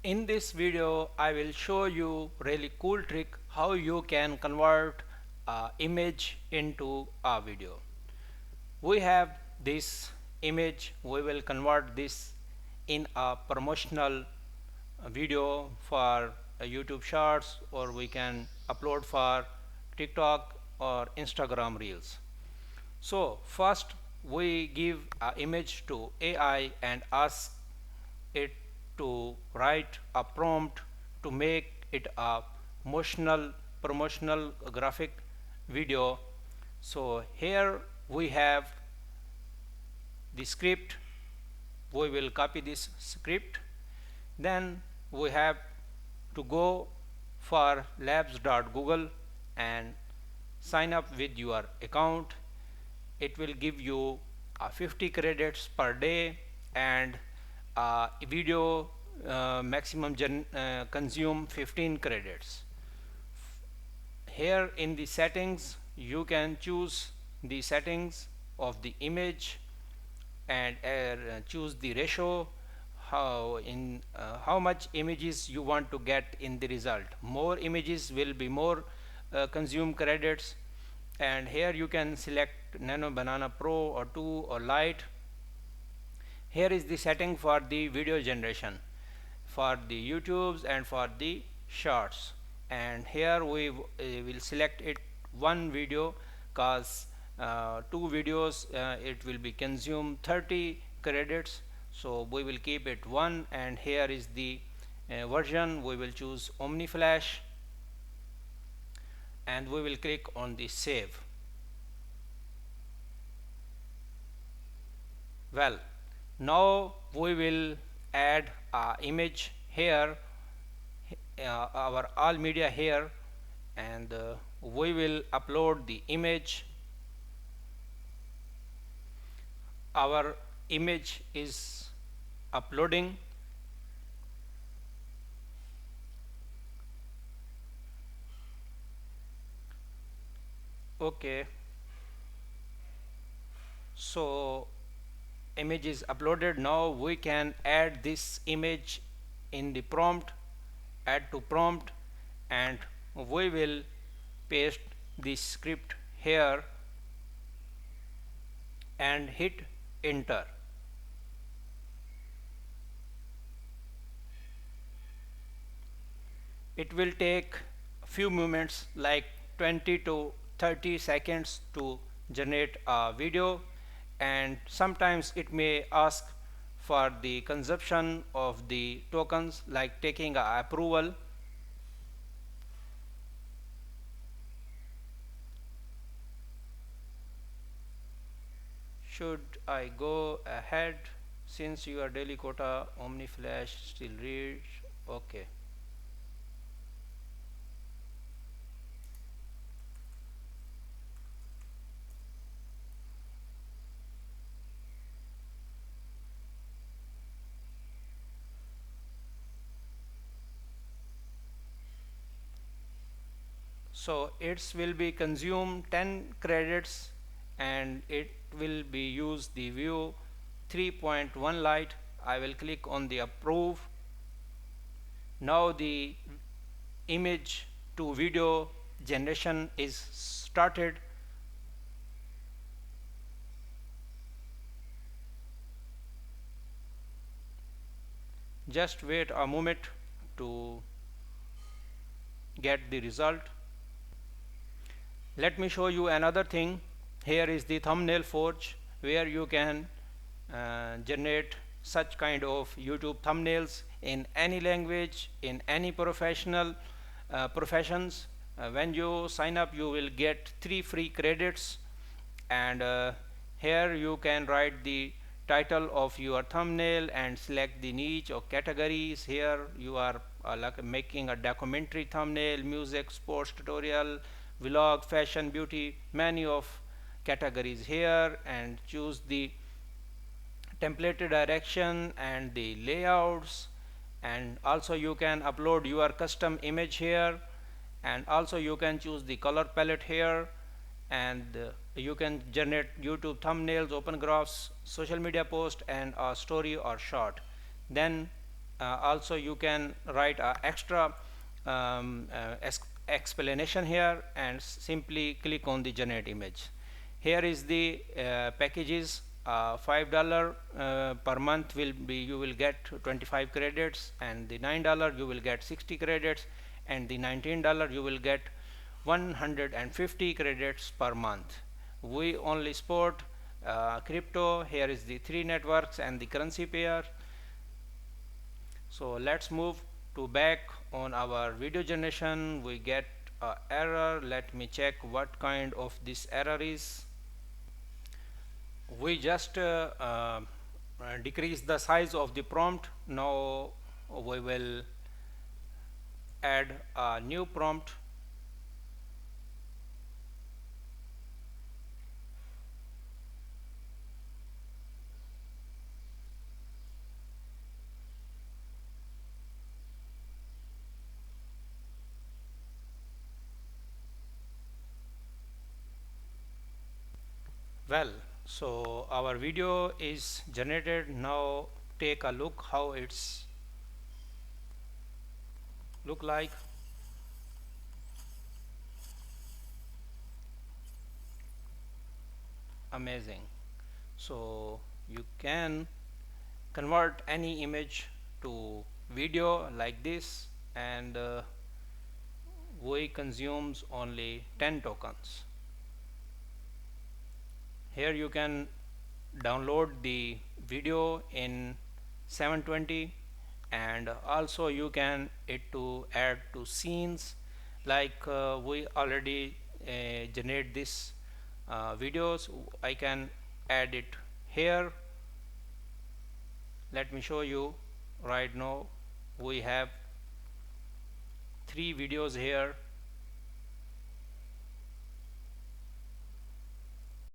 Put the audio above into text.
In this video I will show you really cool trick how you can convert image into a video. We have this image, we will convert this in a promotional video for YouTube shorts, or we can upload for TikTok or Instagram reels. So first we give an image to AI and ask it to write a prompt to make it a motional promotional graphic video. So here we have the script. We will copy this script. Then we have to go for labs.google and sign up with your account. It will give you 50 credits per day, and video maximum consume 15 credits. Here in the settings you can choose the settings of the image and choose the ratio, how much images you want to get in the result. More images will be more consume credits. And here you can select Nano Banana Pro or 2 or Lite. Here is the setting for the video generation for the YouTubes and for the shorts, and here we will select it one video, cause two videos it will be consume 30 credits, so we will keep it one. And here is the version. We will choose OmniFlash and we will click on the save. Well, now we will add image here, our all media here, and we will upload the image. Our image is uploading. Okay, so image is uploaded. Now we can add this image in the prompt, add to prompt, and we will paste the script here and hit enter. It will take a few moments, like 20 to 30 seconds, to generate a video, and sometimes it may ask for the consumption of the tokens, like taking a approval. Should I go ahead? Since your daily quota OmniFlash still reads. Okay. So it will be consume 10 credits, and it will be use the view 3.1 Lite. I will click on the approve. Now the image to video generation is started. Just wait a moment to get the result. Let me show you another thing. Here is the thumbnail forge, where you can generate such kind of YouTube thumbnails in any language, in any professionals. When you sign up, you will get 3 free credits, and here you can write the title of your thumbnail and select the niche or categories. Here you are like making a documentary thumbnail, music, sports, tutorial, vlog, fashion, beauty, many of categories here, and choose the template direction and the layouts. And also you can upload your custom image here, and also you can choose the color palette here, and you can generate YouTube thumbnails, open graphs, social media post, and a story or short. Then Also you can write a extra explanation here and simply click on the generate image. Here is the packages. $5 per month will be, you will get 25 credits, and the $9 you will get 60 credits, and the $19 you will get 150 credits per month. We only support crypto. Here is the 3 networks and the currency pair. So let's move to back on our video generation. We get a error. Let me check what kind of this error is. We just decrease the size of the prompt. Now we will add a new prompt. Well, so our video is generated. Now take a look how it's look like. Amazing. So you can convert any image to video like this, and we consumes only 10 tokens. Here you can download the video in 720, and also you can to add to scenes, like we already generate this videos. I can add it here. Let me show you. Right now we have 3 videos here.